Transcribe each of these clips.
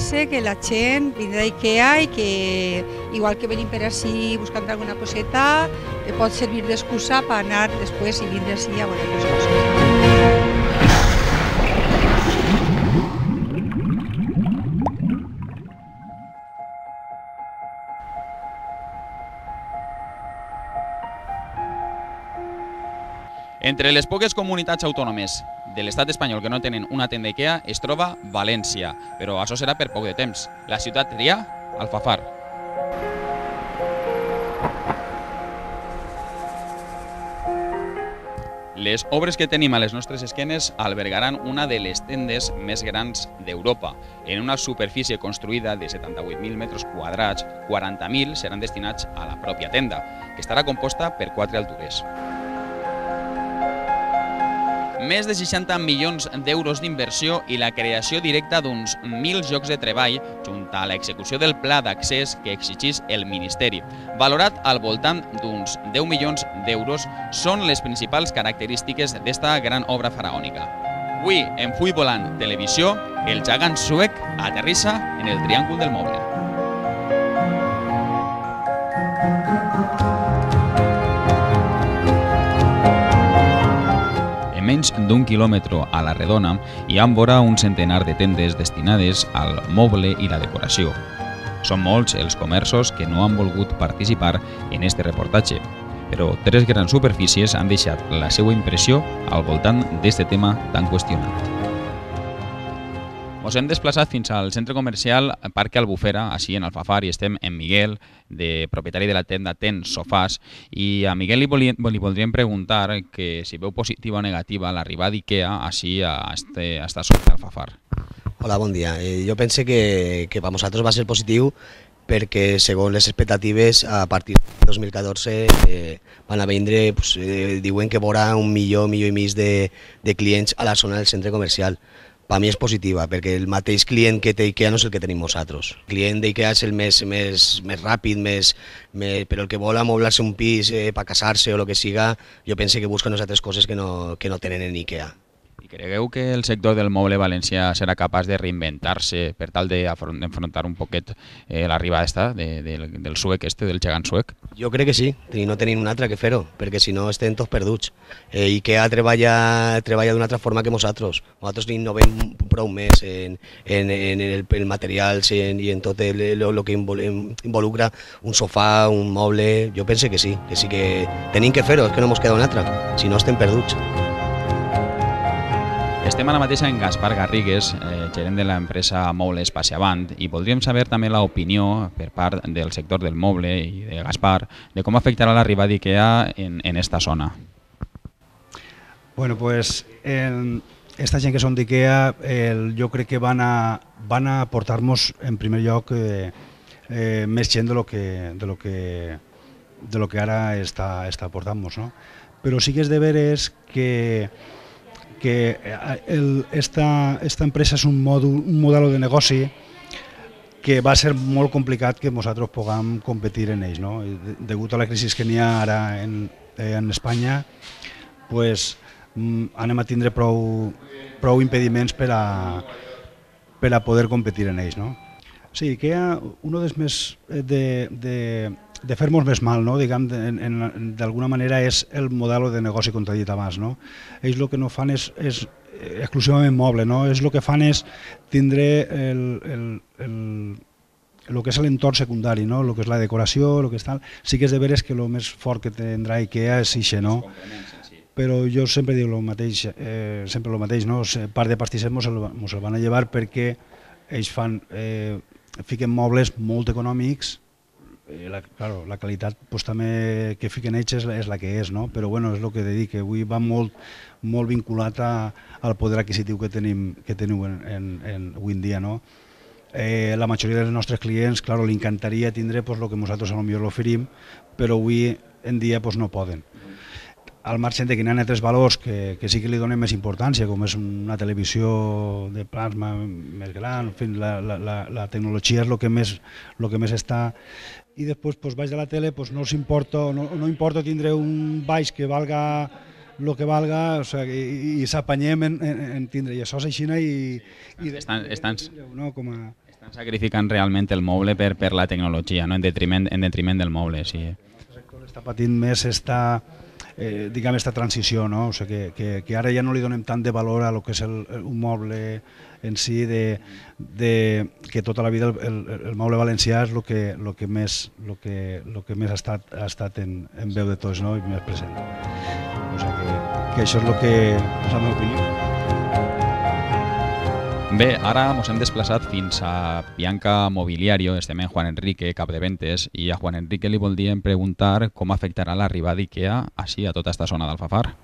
pense que la gent vindrà a IKEA i que, igual que venim per així buscant alguna coseta, pot servir d'excusa per anar després i vindre així a veure les coses. Entre les poques comunitats autònomes de l'estat espanyol que no tenen una tenda IKEA es troba València, però això serà per poc de temps. La ciutat trià, Alfafar. Les obres que tenim a les nostres esquenes albergaran una de les tendes més grans d'Europa. En una superfície construïda de 78.000 metres quadrats, 40.000 seran destinats a la pròpia tenda, que estarà composta per 4 altures. Més de 60 milions d'euros d'inversió i la creació directa d'uns 1.000 llocs de treball junt a l'execució del pla d'accés que exigís el Ministeri. Valorat al voltant d'uns 10 milions d'euros, són les principals característiques d'esta gran obra faraònica. Avui, en Full Volant Televisió, el gegant suec aterrissa en el Triàngol del Moble. Menys d'un quilòmetre a la redona hi ha vora un centenar de tendes destinades al moble i la decoració. Són molts els comerços que no han volgut participar en este reportatge, però 3 grans superfícies han deixat la seva impressió al voltant d'este tema tan qüestionat. Ens hem desplaçat fins al centre comercial Parque Albufera, així en Alfafar, i estem amb Miguel, propietari de la tenda Ten Sofàs, i a Miguel li voldríem preguntar que si veu positiva o negativa l'arribada d'IKEA així a esta zona d'Alfafar. Hola, bon dia. Jo pense que per nosaltres va ser positiu perquè, segons les expectatives, a partir del 2014 van a vindre, diuen que veurà 1 milió i mig de clients a la zona del centre comercial. Per mi és positiva, perquè el mateix client que té IKEA no és el que tenim nosaltres. El client d'IKEA és el més ràpid, però el que vol amoblar-se un pis per casar-se o el que siga, jo penso que busca unes altres coses que no tenen en IKEA. I cregueu que el sector del moble valencià serà capaç de reinventar-se per tal d'enfrontar un poquet l'arribada del suec, del gegant suec? Jo crec que sí, i no tenim un altre que fer-ho, perquè si no estem tots perduts. IKEA treballa d'una altra forma que nosaltres. Nosaltres innovem prou més en el material i en tot el que involucra un sofà, un moble. Jo penso que sí que tenim que fer-ho, és que no ens queda un altre, si no estem perduts. Estem ara mateix en Gaspar Garrigues, gerent de l'empresa Mobles Passiavant, i voldríem saber també l'opinió per part del sector del moble i de Gaspar de com afectarà l'arribada d'IKEA en esta zona. Bueno, pues esta gent que són d'IKEA jo crec que van a aportar-nos en primer lloc més gent de lo que ara està aportant-nos, no? Però sí que és de veres que esta empresa és un model de negoci que va ser molt complicat que nosaltres puguem competir en ells, no? Degut a la crisi que n'hi ha ara en Espanya, pues, anem a tindre prou impediments per a poder competir en ells, no? Sí, que hi ha un dels més de fer-nos més mal, no? D'alguna manera és el model de negoci com t'he dit abans, no? Ells el que no fan és exclusivament moble, no? Ells el que fan és tindre el que és l'entorn secundari, no? El que és la decoració, el que és tal. Sí que és de veres que el més fort que tindrà IKEA és això, no? Però jo sempre dic el mateix, no? Part de pastissers mos el van a llevar perquè ells fiquen mobles molt econòmics. La qualitat també que fiquen ells és la que és, no? Però bueno, és el que he de dir, que avui va molt vinculat al poder adquisitiu que tenim avui en dia, no? La majoria dels nostres clients, clar, li encantaria tindre el que nosaltres potser l'oferim, però avui en dia no poden. Al marge de que hi ha altres valors que sí que li donen més importància, com és una televisió de plasma més gran, en fi, la tecnologia és el que més està. I després, baix de la tele, no importa tindre un baix que valga el que valga, i s'apanyem en tindre, i això és així, i Estan sacrificant realment el moble per la tecnologia, no? en detriment del moble. Sí. El sector està patint més esta transició, no? O sigui, que ara ja no li donem tant de valor a lo que és un moble en si, que tota la vida el moble valencià és el que més ha estat en veu de tots, no? I més present. O sigui, que això és el que és la meva opinió. Bé, ara ens hem desplaçat fins a Bianca Mobiliario, estem en Juan Enrique, cap de ventes, i a Juan Enrique li voldríem preguntar com afectarà l'arribada d'IKEA així a tota aquesta zona d'Alfafar.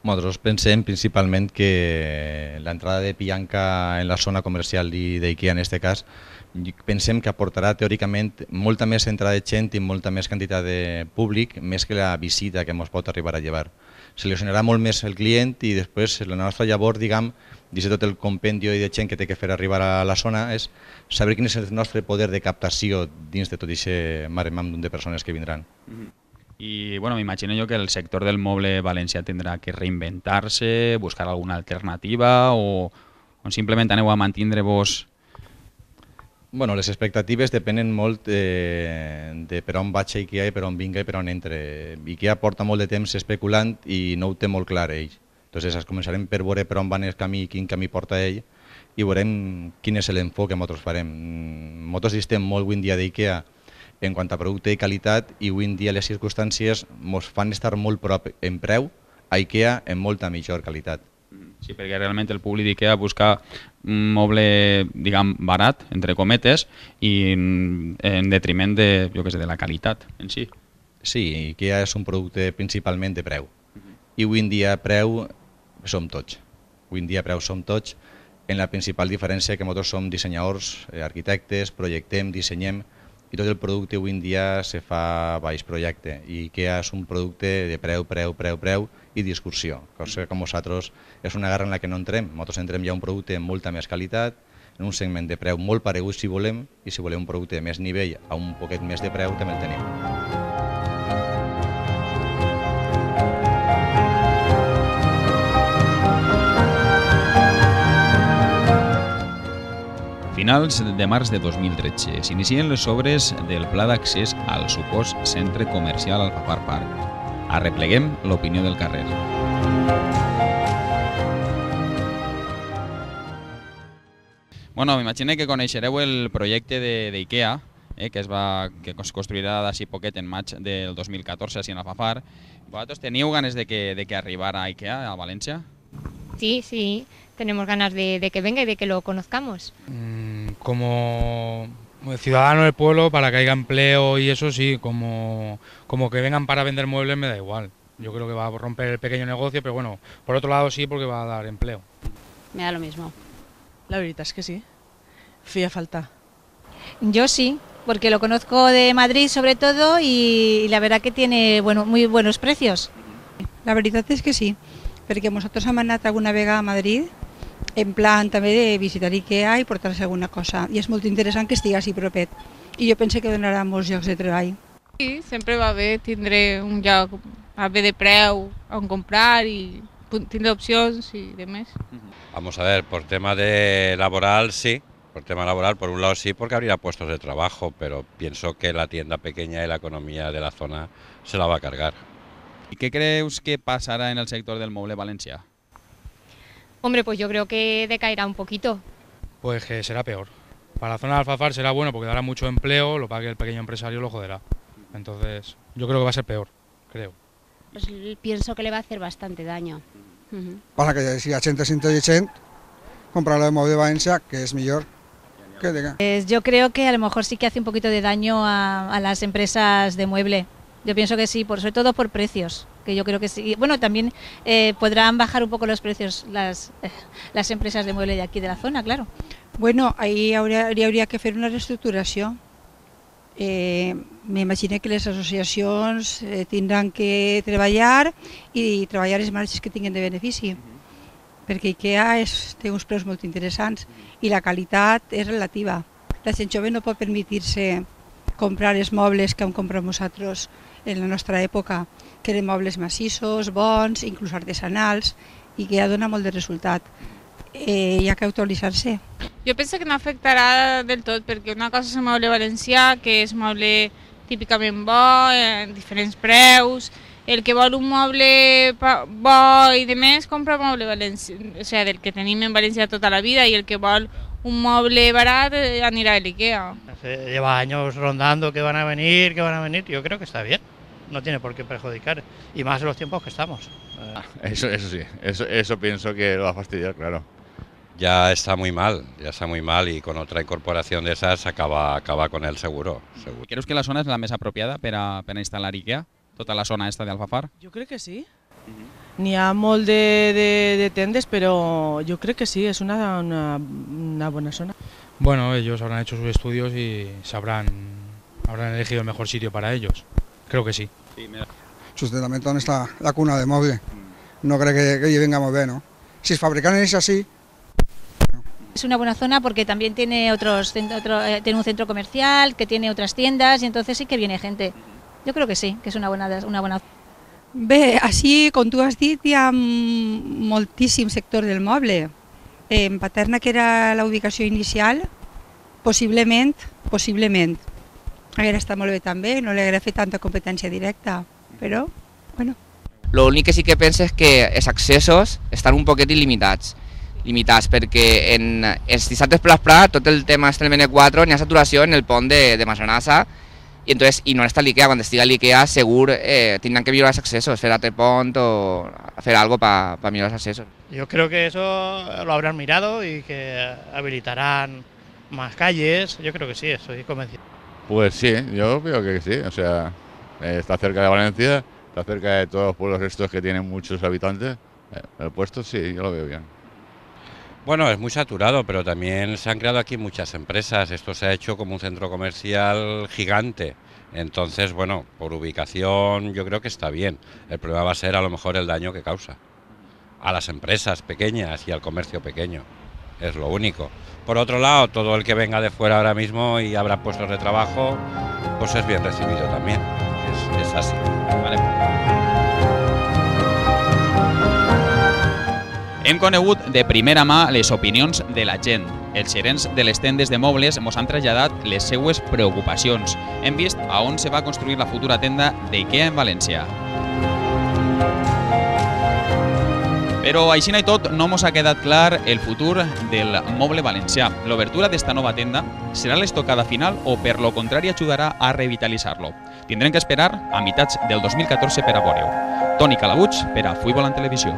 Nosaltres pensem principalment que l'entrada de Bianca en la zona comercial d'IKEA en aquest cas, pensem que aportarà teòricament molta més entrada de gent i molta més quantitat de públic, més que la visita que ens pot arribar a llevar. Seleccionarà molt més el client i després la nostra llavor, diguem, dins de tot el compendio i de gent que té que fer arribar a la zona, és saber quin és el nostre poder de captació dins de tot aquest maremam de persones que vindran. I bueno, m'imagino jo que el sector del moble valencià tindrà que reinventar-se, buscar alguna alternativa o simplement aneu a mantindre-vos? Bueno, les expectatives depenen molt de per on vaig a IKEA i per on vinga i per on entre. IKEA porta molt de temps especulant i no ho té molt clar ell. Entonces començarem per veure per on va el camí i quin camí porta ell i veurem quin és l'enfoc que nosaltres farem. Nosaltres estem molt avui en dia d'IKEA en quant a producte i qualitat i avui en dia les circumstàncies ens fan estar molt prop en preu a IKEA en molta millor qualitat. Sí, perquè realment el públic d'IKEA busca un moble, diguem, barat, entre cometes, i en detriment de, jo què sé, de la qualitat en si. Sí, IKEA és un producte principalment de preu. I avui en dia preu som tots. Avui en dia preu som tots, en la principal diferència que nosaltres som dissenyadors, arquitectes, projectem, dissenyem, i tot el producte avui en dia se fa baix projecte. I IKEA és un producte de preu i discursió, cosa que com nosaltres és una guerra en la que no entrem. Nosaltres entrem ja un producte amb molta més qualitat, en un segment de preu molt paregut si volem, i si volem un producte de més nivell a un poquet més de preu també el tenim. Finals de març de 2013 s'inicien les obres del pla d'accés al supòs centre comercial Alfafar Park. Arrepleguem l'opinió del carrer. Bueno, m'imagino que coneixereu el projecte d'IKEA, que es construirà d'ací poquet en maig del 2014 així en Alfafar. ¿Vosotros teníeu ganes de que arribara a IKEA a Valencia? Sí, tenemos ganas de que venga y de que lo conozcamos. Como ciudadano del pueblo, para que haya empleo y eso sí, como que vengan para vender muebles me da igual. Yo creo que va a romper el pequeño negocio, pero bueno, por otro lado sí, porque va a dar empleo. Me da lo mismo. La verdad es que sí, hacía falta. Yo sí, porque lo conozco de Madrid sobre todo y la verdad que tiene muy buenos precios. La veritat és que sí, perquè nosaltres hem anat alguna vegada a Madrid en plan també de visitar IKEA i portar-se alguna cosa. I és molt interessant que estigui així propet. I jo penso que donarà molts llocs de treball. Sí, sempre va bé tindre un lloc a bé de preu on comprar i tindre opcions y demás. Vamos a ver, por tema laboral sí, por tema laboral por un lado sí, porque habría puestos de trabajo, pero pienso que la tienda pequeña y la economía de la zona se la va a cargar. ¿Y qué crees que pasará en el sector del moble valencià? Hombre, pues yo creo que decaerá un poquito. Pues que será peor. Para la zona de Alfafar será bueno porque dará mucho empleo, lo que pasa que el pequeño empresario lo joderá. Entonces, yo creo que va a ser peor, creo. Pues pienso que le va a hacer bastante daño. Pasa que si a gente siente gente, comprar el moble de Valencia, que es mejor que diga. Yo creo que a lo mejor sí que hace un poquito de daño a las empresas de mueble. Yo pienso que sí, sobre todo por precios, que yo creo que sí. Bueno, también podrán bajar un poco los precios las empresas de mueble de aquí de la zona, claro. Bueno, ahí hauria que fer una reestructuració. M'imagino que les associacions tindran que treballar i treballar les marges que tinguin de benefici, perquè IKEA té uns preus molt interessants i la qualitat és relativa. La gent jove no pot permetir-se comprar els mobles que hem comprat nosaltres en la nostra època, que eren mobles massissos, bons, inclús artesanals, i que ja dona molt de resultat. hi ha que actualitzar-se. Jo penso que no afectarà del tot, perquè una cosa és el moble valencià, que és moble típicament bo, en diferents preus. El que vol un moble bo i de més, compra moble valencià, o sigui, del que tenim en València tota la vida, i el que vol un moble barat anirà a l'IKEA. Lleva años rondando que van a venir, yo creo que está bien, no tiene por qué perjudicar, y más en los tiempos que estamos. Eso sí, eso pienso que lo va a fastidiar, claro. Ya está muy mal y con otra incorporación de esas acaba con el seguro. Creus que la zona és la més apropiada per a instal·lar IKEA? Tota la zona esta d'Alfafar? Jo crec que sí. N'hi ha molt de tendes, però jo crec que sí, és una bona zona. Bueno, ellos habrán hecho sus estudios y habrán elegido el mejor sitio para ellos. Creo que sí. Justamente on està la cuna de moble. No crec que hi venga molt bé, ¿no? Si es fabrican es así. Es una buena zona porque también tiene tiene un centro comercial, que tiene otras tiendas, y entonces sí que viene gente. Yo creo que sí, que es una buena zona. Bé, així, com tu has dit, hi ha moltíssim sector del moble. En Paterna, que era la ubicació inicial, possiblement, hauria estat molt bé també, no li hauria fet tanta competència directa, però, bueno. L'únic que sí que penso és que els accessos estan un poquet limitats perquè els dissabtes per l'esprà tot el tema del MN4 n'hi ha saturació en el pont de Massanassa y no està l'IKEA. Quan estigui l'IKEA segur tindran que millorar els accessos, fer altre pont o hacer algo para millorar los accesos. Yo creo que eso lo habrán mirado y que habilitarán más calles, yo creo que sí, estoy convencido. Pues sí, yo veo que sí, o sea, está cerca de Valencia, está cerca de todos los pueblos estos que tienen muchos habitantes, el puesto sí, yo lo veo bien. Bueno, es muy saturado, pero también se han creado aquí muchas empresas. Esto se ha hecho como un centro comercial gigante. Entonces, bueno, por ubicación yo creo que está bien. El problema va a ser a lo mejor el daño que causa a las empresas pequeñas y al comercio pequeño. Es lo único. Por otro lado, todo el que venga de fuera ahora mismo y habrá puestos de trabajo, pues es bien recibido también. Es así. ¿Vale? Hem conegut de primera mà les opinions de la gent. Els gerents de les tendes de mobles ens han traslladat les seues preocupacions. Hem vist a on se va construir la futura tenda d'IKEA en València. Però així i tot no ens ha quedat clar el futur del moble valencià. L'obertura d'esta nova tenda serà l'estocada final o per lo contrari ajudarà a revitalitzar-lo? Tindrem que esperar a meitats del 2014 per a veure-ho. Toni Calabuig per a Futbol en Televisió.